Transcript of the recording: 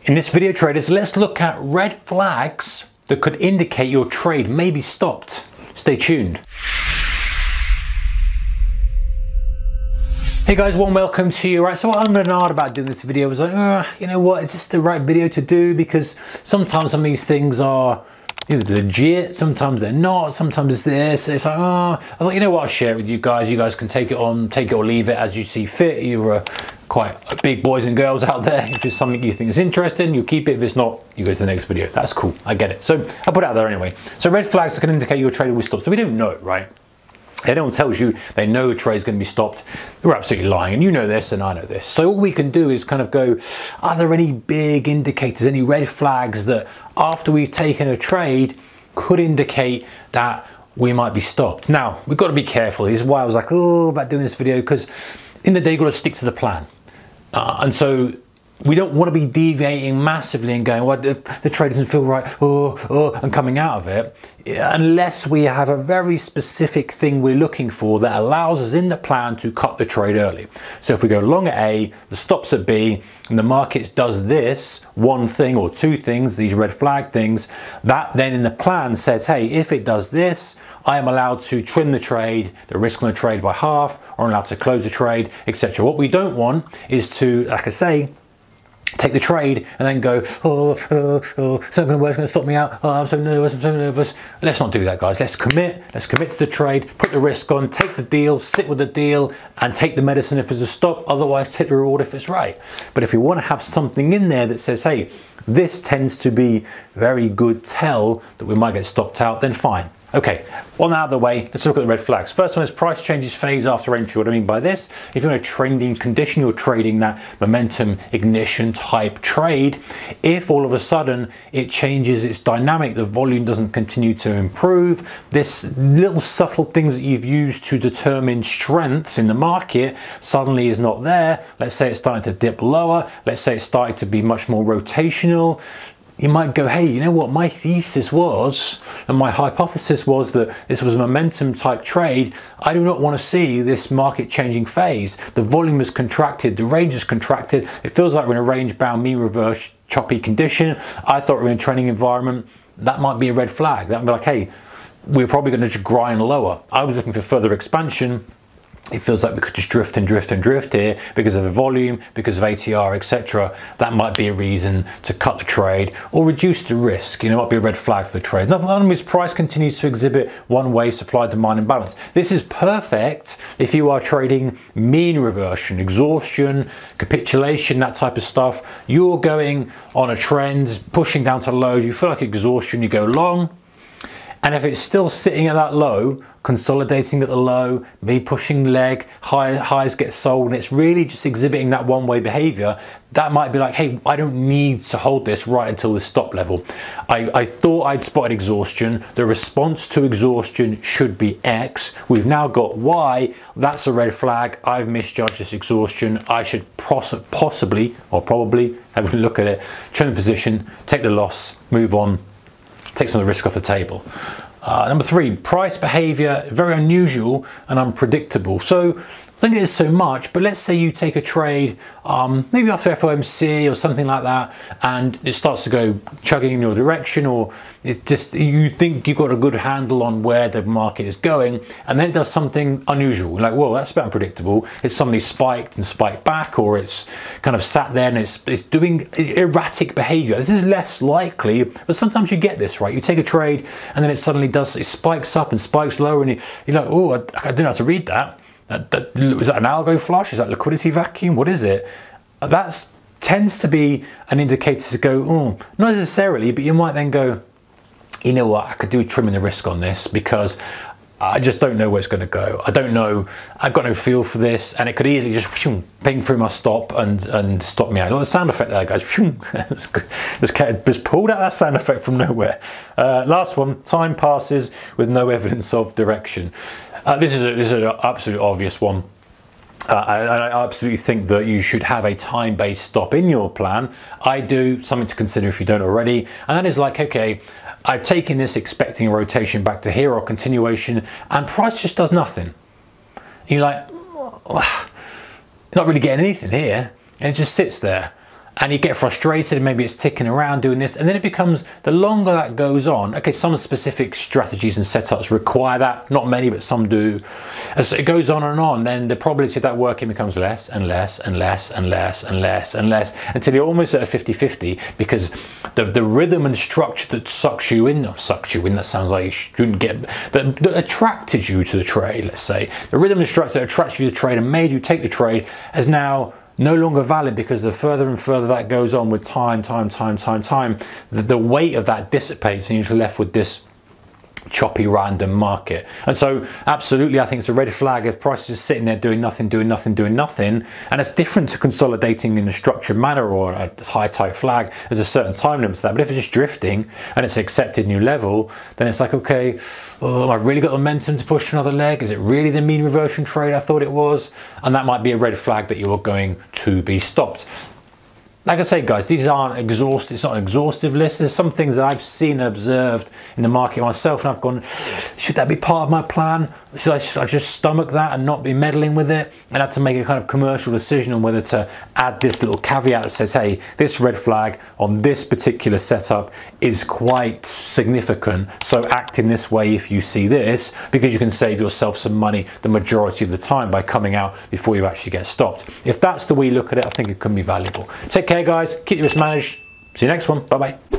In this video, traders, let's look at red flags that could indicate your trade may be stopped. Stay tuned. Hey guys, warm welcome to you. Right, so what I'm gonna about doing this video was like, you know what, is this the right video to do? Because sometimes some of these things are either legit, sometimes they're not, sometimes it's this. It's like, I thought, you know what, I'll share it with you guys. You guys can take it on, take it or leave it as you see fit. You're quite big boys and girls out there. If it's something you think is interesting, you'll keep it. If it's not, you go to the next video. That's cool, I get it. So I'll put it out there anyway. So red flags that can indicate your trade will stop. So we don't know, right? Anyone tells you they know a trade is going to be stopped, they're absolutely lying, and you know this and I know this. So all we can do is kind of go, are there any big indicators, any red flags that after we've taken a trade could indicate that we might be stopped? Now, we've got to be careful. This is why I was like, about doing this video, because in the day, you've got to stick to the plan. And so we don't want to be deviating massively and going, well, the trade doesn't feel right, and coming out of it, unless we have a very specific thing we're looking for that allows us in the plan to cut the trade early. So if we go long at A, the stop's at B, and the market does this one thing or two things, these red flag things, that then in the plan says, hey, if it does this, I am allowed to trim the trade, the risk on the trade by half, or I'm allowed to close the trade, etc. What we don't want is to, like I say, take the trade and then go, it's not going to work, it's going to stop me out, I'm so nervous. Let's not do that, guys. Let's commit to the trade, put the risk on, take the deal, sit with the deal, and take the medicine if it's a stop, otherwise take the reward if it's right. But if we want to have something in there that says, hey, this tends to be very good tell that we might get stopped out, then fine. Okay, on that out of the way, let's look at the red flags. First one is price changes phase after entry. What I mean by this, if you're in a trending condition, you're trading that momentum ignition type trade. If all of a sudden it changes its dynamic, the volume doesn't continue to improve, this little subtle things that you've used to determine strength in the market suddenly is not there. Let's say it's starting to dip lower. Let's say it's starting to be much more rotational. You might go, hey, you know what, my thesis was, and my hypothesis was that this was a momentum type trade. I do not want to see this market changing phase. The volume is contracted, the range is contracted. It feels like we're in a range bound mean reverse choppy condition. I thought we were in a trending environment. That might be a red flag. That would be like, hey, we're probably going to just grind lower. I was looking for further expansion. It feels like we could just drift and drift and drift here because of the volume, because of ATR, etc. That might be a reason to cut the trade or reduce the risk. You know, it might be a red flag for the trade. Nothing on this price continues to exhibit one-way supply-demand imbalance. This is perfect if you are trading mean reversion, exhaustion, capitulation, that type of stuff. You're going on a trend, pushing down to lows, you feel like exhaustion, you go long. And if it's still sitting at that low, consolidating at the low, me pushing leg, highs get sold, and it's really just exhibiting that one-way behavior, that might be like, hey, I don't need to hold this right until the stop level. I thought I'd spotted exhaustion. The response to exhaustion should be X. We've now got Y. That's a red flag. I've misjudged this exhaustion. I should possibly, or probably, have a look at it, trim the position, take the loss, move on, take some of the risk off the table. Number three, price behavior, very unusual and unpredictable. So I think it is so much, but let's say you take a trade, maybe after FOMC or something like that, and it starts to go chugging in your direction, or it's just, you think you've got a good handle on where the market is going, and then it does something unusual. Like, whoa, that's a bit unpredictable. It's suddenly spiked and spiked back, or it's kind of sat there and it's doing erratic behavior. This is less likely, but sometimes you get this, right? You take a trade and then it suddenly does, it spikes up and spikes lower, and you're like, oh, I don't know how to read that. Is that an algo flush? Is that liquidity vacuum? What is it? That tends to be an indicator to go, not necessarily, but you might then go, you know what, I could do trimming the risk on this because I just don't know where it's going to go. I don't know, I've got no feel for this, and it could easily just ping through my stop and stop me out. Look at the sound effect there, guys. Just pulled out that sound effect from nowhere. Last one, time passes with no evidence of direction. This is an absolute obvious one. I absolutely think that you should have a time-based stop in your plan. I do, something to consider if you don't already, and that is like, okay, I've taken this expecting a rotation back to here or continuation, and price just does nothing. And you're like, you're not really getting anything here, and it just sits there. and you get frustrated and maybe it's ticking around doing this, and then it becomes, the longer that goes on, okay, some specific strategies and setups require that, not many, but some do. As it goes on, then the probability of that working becomes less and less and less and less and less and less, until you're almost at a 50-50, because the rhythm and structure that sucks you in, that sounds like you shouldn't get, that attracted you to the trade, let's say, the rhythm and structure that attracts you to the trade and made you take the trade, is now no longer valid, because the further and further that goes on with time, the weight of that dissipates and you're left with this choppy random market. And so absolutely, I think it's a red flag if prices are sitting there doing nothing, and it's different to consolidating in a structured manner or a high type flag. There's a certain time limit to that, but if it's just drifting and it's accepted new level, then it's like, okay, oh, I really got the momentum to push to another leg? Is it really the mean reversion trade I thought it was? And that might be a red flag that you're going to be stopped. Like I say, guys, these aren't exhaustive, it's not an exhaustive list. There's some things that I've seen and observed in the market myself, and I've gone, should that be part of my plan? Should I just stomach that and not be meddling with it? And I had to make a kind of commercial decision on whether to add this little caveat that says, hey, this red flag on this particular setup is quite significant, so act in this way if you see this, because you can save yourself some money the majority of the time by coming out before you actually get stopped. If that's the way you look at it, I think it can be valuable. Take care, guys. Keep your risk managed. See you next one. Bye-bye.